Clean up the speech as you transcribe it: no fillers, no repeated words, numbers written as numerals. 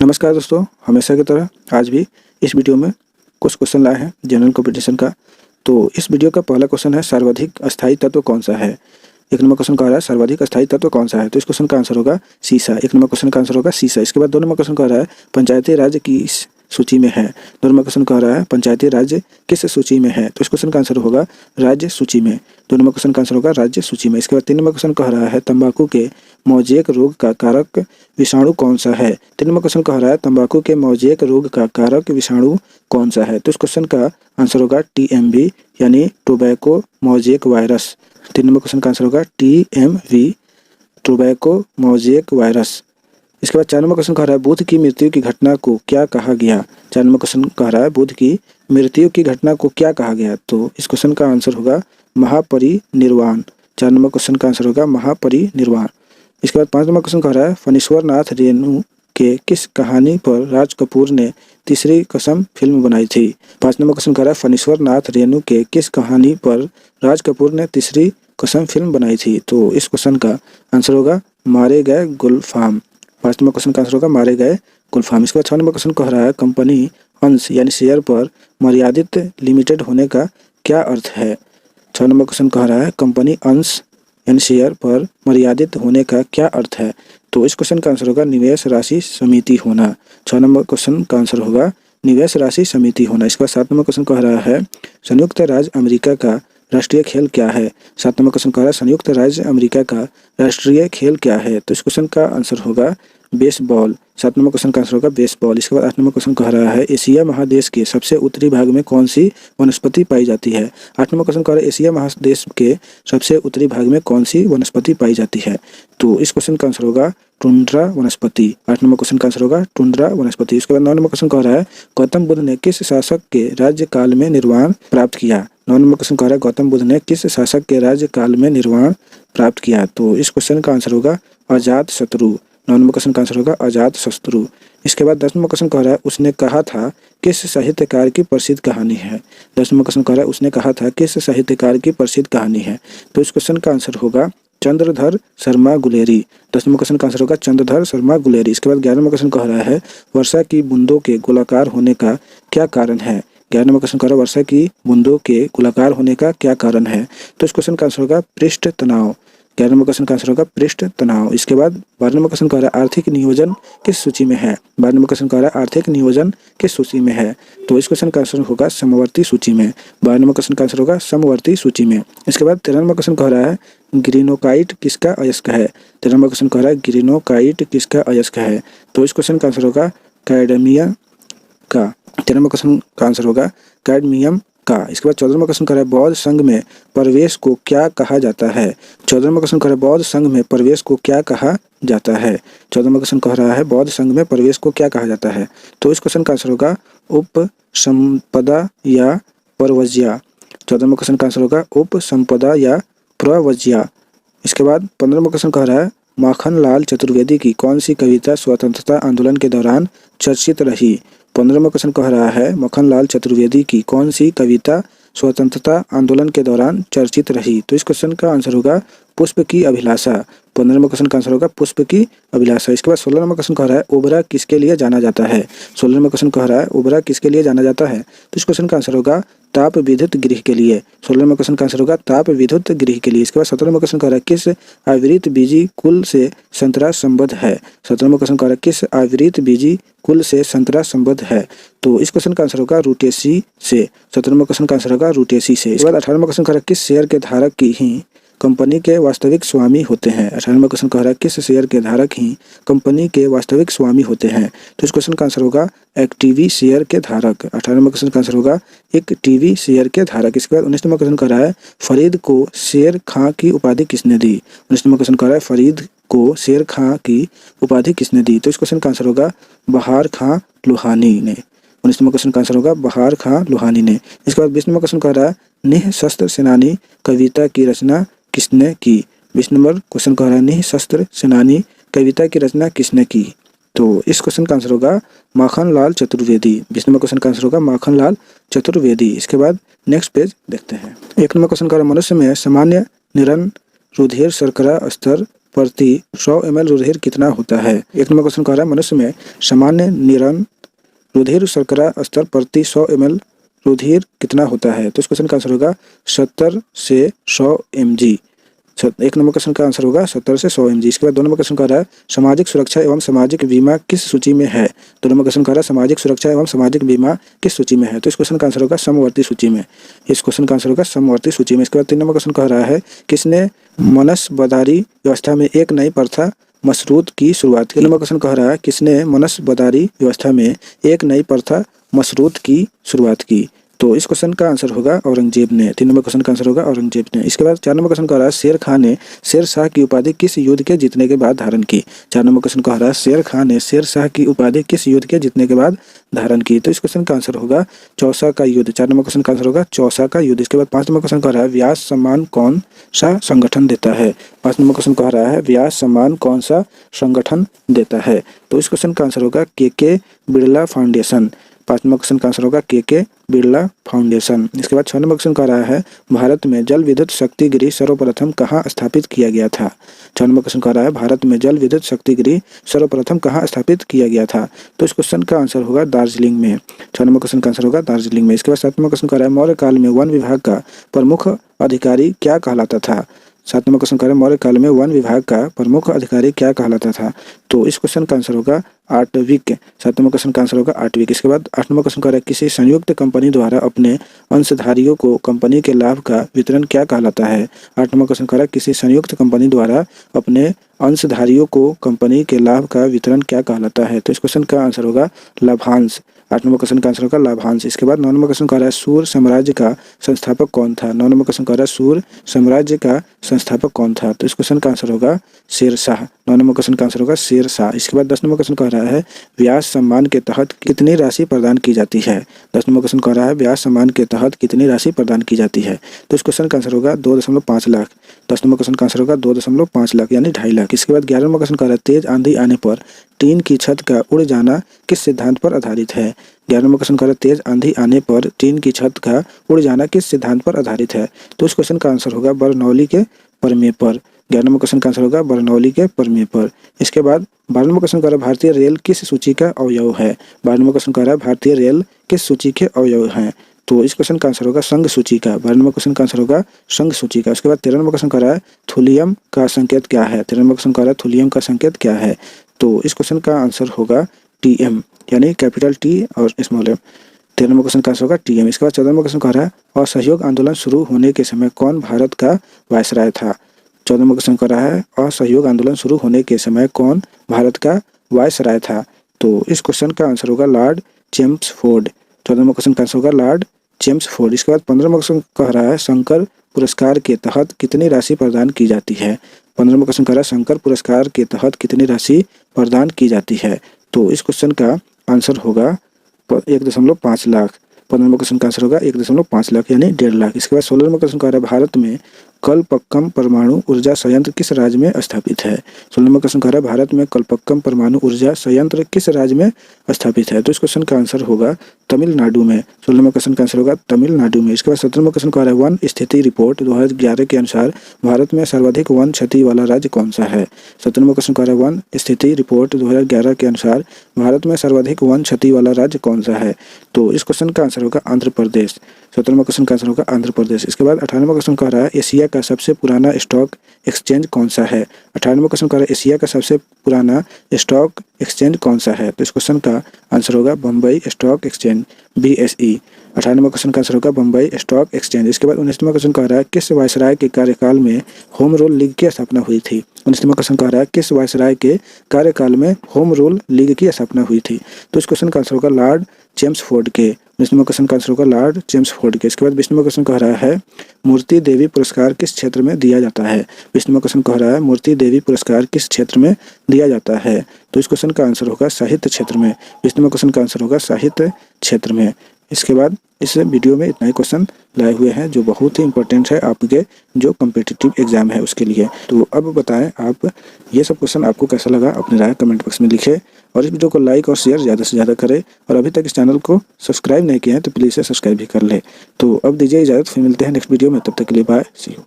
नमस्कार दोस्तों, हमेशा की तरह आज भी इस वीडियो में कुछ क्वेश्चन लाए हैं जनरल कंपटीशन का। तो इस वीडियो का पहला क्वेश्चन है, सर्वाधिक अस्थायी तत्व कौन सा है। एक नंबर क्वेश्चन कह रहा है सर्वाधिक अस्थायी तत्व कौन सा है, तो इस क्वेश्चन का आंसर होगा सीसा। एक नंबर क्वेश्चन का आंसर होगा सीसा। इसके बाद 2 नंबर क्वेश्चन कह रहा है पंचायती राज्य की इस सूची में है। 2 नंबर क्वेश्चन कह रहा है पंचायती राज्य किस सूची में है, तो इस क्वेश्चन का आंसर होगा राज्य सूची में। 2 नंबर क्वेश्चन का आंसर होगा राज्य सूची में। इसके बाद 3 नंबर क्वेश्चन कह रहा है तंबाकू के मोजेक रोग का कारक विषाणु कौन सा है। 3 नंबर क्वेश्चन कह रहा है तंबाकू के मोजेक रोग का कारक विषाणु कौन सा है, तो इस क्वेश्चन का आंसर होगा TMV यानी tobacco mosaic virus. 3 number question का आंसर होगा TMV टोबैको मोजेक वायरस। इसके बाद 4 नंबर क्वेश्चन कह रहा है बुद्ध की मृत्यु की घटना को क्या कहा गया। 4 नंबर क्वेश्चन कह रहा है बुद्ध की मृत्यु की घटना को क्या कहा गया, तो इस क्वेश्चन का आंसर होगा महापरिनिर्वाण। 4 नंबर क्वेश्चन का आंसर होगा महापरिनिर्वाण। इसके बाद 5 नंबर क्वेश्चन कह रहा है फणीश्वर नाथ रेणु के किस कहानी पर राज कपूर ने तीसरी कसम फिल्म बनाई थी। 5 नंबर क्वेश्चन कह रहा है फणीश्वर नाथ रेणु के किस कहानी पर राज कपूर ने तीसरी कसम फिल्म बनाई थी, तो इस क्वेश्चन का आंसर होगा मारे गए गुलफाम। 5 नंबर क्वेश्चन का आंसर होगा मारे गए गुलफाम। इसके बाद 6 नंबर क्वेश्चन कह रहा है कंपनी अंश यानी शेयर पर मर्यादित लिमिटेड होने का क्या अर्थ है। 6 नंबर क्वेश्चन कह रहा है कंपनी अंश यानी शेयर पर मर्यादित होने का क्या अर्थ है, तो इस क्वेश्चन का आंसर होगा निवेश राशि समिति होना। 6 नंबर क्वेश्चन का आंसर होगा निवेश राशि समिति होना। इसके बाद 7 नंबर क्वेश्चन कह रहा है संयुक्त राज्य अमेरिका का राष्ट्रीय खेल क्या है। 7 नंबर क्वेश्चन कह रहा है संयुक्त राज्य अमेरिका का राष्ट्रीय खेल क्या है, तो इस क्वेश्चन का आंसर होगा बेसबॉल। 7 नंबर क्वेश्चन का आंसर होगा बेसबॉल। इसके बाद 8 नंबर क्वेश्चन कह रहा है एशिया महादेश के सबसे उत्तरी भाग में कौन सी वनस्पति पाई जाती है। 8 नंबर क्वेश्चन कह रहा है एशिया महादेश के सबसे उत्तरी भाग में कौन सी वनस्पति पाई जाती है, तो इस क्वेश्चन का आंसर होगा टुंड्रा वनस्पति। 8 नंबर क्वेश्चन का आंसर होगा टुंड्रा वनस्पति। उसके बाद 9 नंबर क्वेश्चन कह रहा है गौतम बुद्ध ने किस शासक के राज्यकाल में निर्वाण प्राप्त किया। 9 नंबर क्वेश्चन कह रहा है गौतम बुद्ध ने किस शासक के राज्यकाल में निर्वाण प्राप्त किया, तो इस क्वेश्चन का आंसर होगा अजातशत्रु। 9 नंबर क्वेश्चन का आंसर होगा अजातशत्रु। इसके बाद 10 नंबर क्वेश्चन कह रहा है उसने कहा था किस साहित्यकार की प्रसिद्ध कहानी है। 10 नंबर क्वेश्चन कह रहा है उसने कहा था किस साहित्यकार की प्रसिद्ध कहानी है, तो इस क्वेश्चन का आंसर होगा चंद्रधर शर्मा गुलेरी। 10 नंबर क्वेश्चन का आंसर होगा चंद्रधर शर्मा गुलेरी। इसके बाद 11 नंबर क्वेश्चन कह रहा है वर्षा की बूंदों के गोलाकार होने का क्या कारण है। 11 नंबर क्वेश्चन कह रहा है वर्षा की बूंदों के गोलाकार होने का क्या कारण है, तो इस क्वेश्चन का आंसर होगा पृष्ठ तनाव। 11 नंबर क्वेश्चन का आंसर होगा पृष्ठ तनाव। इसके बाद 12 नंबर क्वेश्चन कह रहा है आर्थिक नियोजन किस सूची में है। 12 नंबर क्वेश्चन कह रहा है आर्थिक नियोजन किस सूची में है, तो इस क्वेश्चन का आंसर होगा समवर्ती सूची में। 12 नंबर क्वेश्चन का आंसर होगा समवर्ती सूची में। इसके बाद 13 नंबर क्वेश्चन कह रहा है ग्रीनोकाइट किसका अयस्क है। 13 नंबर क्वेश्चन कह रहा है ग्रीनोकाइट किसका अयस्क है, तो इस क्वेश्चन का आंसर होगा कैडमिया का। 13 नंबर क्वेश्चन का आंसर होगा कैडमियम का। इसके बाद 14 नंबर क्वेश्चन कह रहा है बौद्ध संघ में प्रवेश को क्या कहा जाता है। 14 नंबर क्वेश्चन कह रहा है बौद्ध संघ में प्रवेश को क्या कहा जाता है। 14 नंबर क्वेश्चन कह रहा है बौद्ध संघ में प्रवेश को क्या कहा जाता है, तो इस क्वेश्चन का आंसर होगा उपसंपदा या प्रव्रज्या। 14 नंबर क्वेश्चन का आंसर होगा उपसंपदा या प्रव्रज्या। इसके बाद 15 नंबर क्वेश्चन कह रहा है माखनलाल चतुर्वेदी की कौन सी कविता स्वतंत्रता आंदोलन के दौरान चर्चित रही। 15 नंबर क्वेश्चन कह रहा है मखनलाल चतुर्वेदी की कौन सी कविता स्वतंत्रता आंदोलन के दौरान चर्चित रही, तो इस क्वेश्चन का आंसर होगा पुष्प की अभिलाषा। 15 नंबर क्वेश्चन का आंसर होगा पुष्प की अभिलाषा। इसके बाद 16 नंबर क्वेश्चन कह रहा है ओबरा किसके लिए जाना जाता है। 16 नंबर क्वेश्चन कह रहा है ओबरा किसके लिए जाना जाता है, तो इस क्वेश्चन का आंसर होगा ताप विद्युत गृह के लिए। 16 नंबर क्वेश्चन का आंसर होगा ताप विद्युत गृह के लिए। इसके बाद 17 नंबर क्वेश्चन कह रहा है किस आवृत बीजी कुल से संतरा संबद्ध है। 17 नंबर क्वेश्चन कह रहा है किस आवृत बीजी कुल से संतरा संबद्ध है, तो इस क्वेश्चन का आंसर होगा रूटेसी से। 17 नंबर क्वेश्चन का आंसर होगा रूटेसी से। इसके बाद 18 नंबर क्वेश्चन कह रहा है किस शेयर के धारक की ही कंपनी के वास्तविक स्वामी होते हैं। 18 नंबर क्वेश्चन कह रहा है किस शेयर के धारक ही कंपनी के वास्तविक स्वामी होते हैं, तो इस क्वेश्चन का आंसर होगा एक टीवी शेयर के धारक। 18 नंबर क्वेश्चन का आंसर होगा एक टीवी शेयर के धारक। इसके बाद 19 नंबर क्वेश्चन कह रहा है फरीद को शेर खां की उपाधि किसने दी। 19 नंबर क्वेश्चन कह रहा है फरीद को शेर खां की उपाधि किसने दी, तो इस क्वेश्चन का आंसर होगा बहार खां लोहानी ने। 19 नंबर क्वेश्चन का आंसर होगा बहार खां लोहानी ने। इसके बाद 20 नंबर क्वेश्चन कह रहा है निःशस्त्र सेनानी कविता की रचना किसने की। 20 नंबर क्वेश्चन कह रहा है निःशस्त्र सेनानी कविता की रचना किसने की, तो इस क्वेश्चन का आंसर होगा माखनलाल चतुर्वेदी। 20 नंबर क्वेश्चन का आंसर होगा माखनलाल चतुर्वेदी। इसके बाद नेक्स्ट पेज देखते हैं। 1 नंबर क्वेश्चन कह रहा है मनुष्य में सामान्य निरन रुधिर शर्करा स्तर प्रति 100 ml रुधिर कितना होता है। एक नंबर क्वेश्चन कह रहा है मनुष्य में सामान्य निरन रुधिर शर्करा स्तर प्रति 100 ml रुधिर कितना होता है। तो इस क्वेश्चन का आंसर होगा 70 से 100 mg। एक नंबर क्वेश्चन का आंसर होगा 70 से 100 mg। इसके बाद 2 नंबर क्वेश्चन कह रहा है सामाजिक सुरक्षा एवं सामाजिक बीमा किस सूची में है। 2 नंबर क्वेश्चन कह रहा है सामाजिक सुरक्षा एवं सामाजिक बीमा किस सूची में है। तो इस क्वेश्चन का आंसर होगा समवर्ती सूची में। इस क्वेश्चन का आंसर होगा समवर्ती सूची में। इसके बाद 3 नंबर क्वेश्चन कह रहा है किसने मनसबदारी व्यवस्था में एक नई प्रथा मशरूत की शुरुआत की। 3 नंबर क्वेश्चन कह रहा है किसने मनसबदारी व्यवस्था में एक नई प्रथा मशरूत की शुरुआत की। तो इस क्वेश्चन का आंसर होगा औरंगजेब ने। 3 नंबर क्वेश्चन का आंसर होगा औरंगजेब ने। इसके बाद 4 नंबर क्वेश्चन कह रहा है शेर खान ने शेर शाह की उपाधि किस युद्ध के जीतने के बाद धारण की। 4 नंबर क्वेश्चन कह रहा है शेर खान ने शेर शाह की उपाधि किस युद्ध के जीतने के बाद धारण की। तो इस क्वेश्चन का आंसर होगा चौसा का युद्ध। 4 नंबर क्वेश्चन का आंसर होगा चौसा का युद्ध। इसके बाद 5 नंबर क्वेश्चन कह रहा है व्यास सम्मान कौन सा संगठन देता है। 5 नंबर क्वेश्चन कह रहा है व्यास सम्मान कौन सा संगठन देता है। तो इस क्वेश्चन का आंसर होगा के बिरला फाउंडेशन। 5 नंबर क्वेश्चन का आंसर होगा के बिरला फाउंडेशन। इसके बाद 6 नंबर क्वेश्चन कह रहा है भारत में जल विद्युत शक्ति गृह सर्वप्रथम कहाँ स्थापित किया गया था। 6 नंबर क्वेश्चन कह रहा है भारत में जल विद्युत शक्ति गृह सर्वप्रथम कहाँ स्थापित किया गया था। तो इस क्वेश्चन का आंसर होगा दार्जिलिंग में। 6 नंबर क्वेश्चन का आंसर होगा दार्जिलिंग में। इसके बाद 7 नंबर क्वेश्चन कह रहा है मौर्य काल में वन विभाग का प्रमुख अधिकारी क्या कहलाता था। 7 नंबर क्वेश्चन कह रहा है मौर्य काल में वन विभाग का प्रमुख अधिकारी क्या कहलाता था। तो इस क्वेश्चन का आंसर होगा आटविक। 7 नंबर क्वेश्चन का आंसर होगा आटविक। इसके बाद 8 नंबर क्वेश्चन कह रहा है किसी संयुक्त कंपनी द्वारा अपने अंशधारियों को कंपनी के लाभ का वितरण क्या कहलाता है। 8 नंबर क्वेश्चन कह रहा है किसी संयुक्त कंपनी द्वारा अपने अंशधारियों को कंपनी के लाभ का वितरण क्या कहलाता है। तो इस क्वेश्चन का आंसर होगा लाभांश। 8 नंबर क्वेश्चन का आंसर होगा लाभांश। इसके बाद 9 नंबर क्वेश्चन कह रहा है सूर साम्राज्य का संस्थापक कौन था। 9 नंबर क्वेश्चन कह रहा है सूर साम्राज्य का संस्थापक कौन था। तो इस क्वेश्चन का आंसर होगा शेर शाह। 9 नंबर क्वेश्चन का आंसर होगा शेर शाह। इसके बाद 10 नंबर क्वेश्चन कह रहा है व्यास सम्मान के तहत कितनी राशि प्रदान की जाती है। 10 नंबर क्वेश्चन कह रहा है व्यास सम्मान के तहत कितनी राशि प्रदान की जाती है। तो इस क्वेश्चन का आंसर होगा 2.5 लाख। 10 नंबर क्वेश्चन का आंसर होगा 2.5 लाख यानी 2.5 लाख। इसके बाद 11 नंबर क्वेश्चन कह रहा है तेज आंधी आने पर टीन की छत का उड़ जाना किस सिद्धांत पर आधारित है। 11 नंबर क्वेश्चन कह रहा है तेज आंधी आने पर टीन की छत का उड़ जाना किस सिद्धांत पर आधारित है। तो इस क्वेश्चन का आंसर होगा बर्नौली के प्रमेय पर। 11 नंबर क्वेश्चन का आंसर होगा बर्नौली के प्रमेय पर। इसके बाद 12 नंबर क्वेश्चन कह रहा है भारतीय रेल किस सूची का अवयव है। 12 नंबर क्वेश्चन कह रहा है भारतीय रेल किस सूची के अवयव हैं। तो इस क्वेश्चन का आंसर होगा संघ सूची का। 12 नंबर क्वेश्चन का आंसर होगा संघ सूची का। उसके बाद 13 नंबर क्वेश्चन कह रहा है थुलियम का संकेत क्या है। 13 नंबर क्वेश्चन कह रहा है थुलियम का संकेत क्या है। तो इस क्वेश्चन का आंसर होगा टीएम यानी कैपिटल टी और स्मॉल एम। 13 नंबर क्वेश्चन का आंसर होगा टीएम। इसके बाद 14 नंबर क्वेश्चन कह रहा है असहयोग आंदोलन शुरू होने के समय कौन भारत का वायसराय था। 14 नंबर क्वेश्चन कह रहा है असहयोग आंदोलन शुरू होने के समय कौन भारत का वायसराय था। तो इस क्वेश्चन का आंसर होगा लॉर्ड चेम्सफोर्ड। 14 नंबर क्वेश्चन का आंसर होगा लॉर्ड चेम्सफोर्ड। इसके बाद 15 नंबर क्वेश्चन कह रहा है शंकर पुरस्कार के तहत कितनी राशि प्रदान की जाती है। 15 नंबर क्वेश्चन कह रहा है शंकर पुरस्कार के तहत कितनी राशि प्रदान की जाती है। तो इस क्वेश्चन का आंसर होगा 1.5 लाख। 15 नंबर क्वेश्चन का आंसर होगा 1.5 लाख यानी 1.5 लाख। इसके बाद 16 नंबर क्वेश्चन कह रहा है भारत में कलपक्कम परमाणु ऊर्जा संयंत्र किस राज्य में स्थापित है। 16 नंबर क्वेश्चन कह रहा है भारत में कलपक्कम परमाणु ऊर्जा संयंत्र किस राज्य में स्थापित है। तो इस क्वेश्चन का आंसर होगा तमिलनाडु में। 16 नंबर क्वेश्चन का आंसर होगा तमिलनाडु में। इसके बाद 17 नंबर क्वेश्चन कह रहा है वन स्थिति रिपोर्ट 2011 के अनुसार भारत में सर्वाधिक वन क्षति वाला राज्य कौन सा है। 17 नंबर क्वेश्चन कह रहा है वन स्थिति रिपोर्ट 2011 के अनुसार भारत में सर्वाधिक वन क्षति वाला राज्य कौन सा है। तो इस क्वेश्चन का आंसर होगा आंध्र प्रदेश। 17 नंबर क्वेश्चन का आंसर होगा आंध्र प्रदेश। इसके बाद 18 नंबर क्वेश्चन कह रहा है एशिया का सबसे पुराना स्टॉक एक्सचेंज कौन सा है। 18 नंबर क्वेश्चन कह रहा है एशिया का सबसे पुराना स्टॉक एक्सचेंज कौन सा है। तो इस क्वेश्चन का आंसर होगा Bombay stock exchange BSE। 18 number question का आंसर होगा बम्बई स्टॉक एक्सचेंज। इसके बाद 19 नंबर क्वेश्चन कह रहा है किस वायसराय के कार्यकाल में होम रूल लीग की स्थापना हुई थी। 19 नंबर क्वेश्चन कह रहा है किस वायसराय के कार्यकाल में होम रूल लीग की स्थापना हुई थी। तो इस क्वेश्चन का आंसर होगा लॉर्ड चेम्सफोर्ड के। 19 नंबर क्वेश्चन का आंसर होगा लॉर्ड चेम्सफोर्ड के। इसके बाद 20 नंबर क्वेश्चन कह रहा है मूर्ति देवी पुरस्कार किस क्षेत्र में दिया जाता है। 20 नंबर क्वेश्चन कह रहा है मूर्ति देवी पुरस्कार किस क्षेत्र में दिया जाता है। तो इस क्वेश्चन का आंसर होगा साहित्य क्षेत्र में। 20 नंबर क्वेश्चन का आंसर होगा साहित्य क्षेत्र में। इसके बाद इस वीडियो में इतना ही क्वेश्चन लाए हुए हैं जो बहुत ही इंपॉर्टेंट है आपके जो कम्पिटिटिव एग्जाम है उसके लिए। तो अब बताएं आप ये सब क्वेश्चन आपको कैसा लगा, अपनी राय कमेंट बॉक्स में लिखें और इस वीडियो को लाइक और शेयर ज़्यादा से ज़्यादा करें और अभी तक इस चैनल को सब्सक्राइब नहीं किया है तो प्लीज़ से सब्सक्राइब भी कर ले। तो अब दीजिए इजाज़त, फिर मिलते हैं नेक्स्ट वीडियो में, तब तक के लिए बाय, सी यू।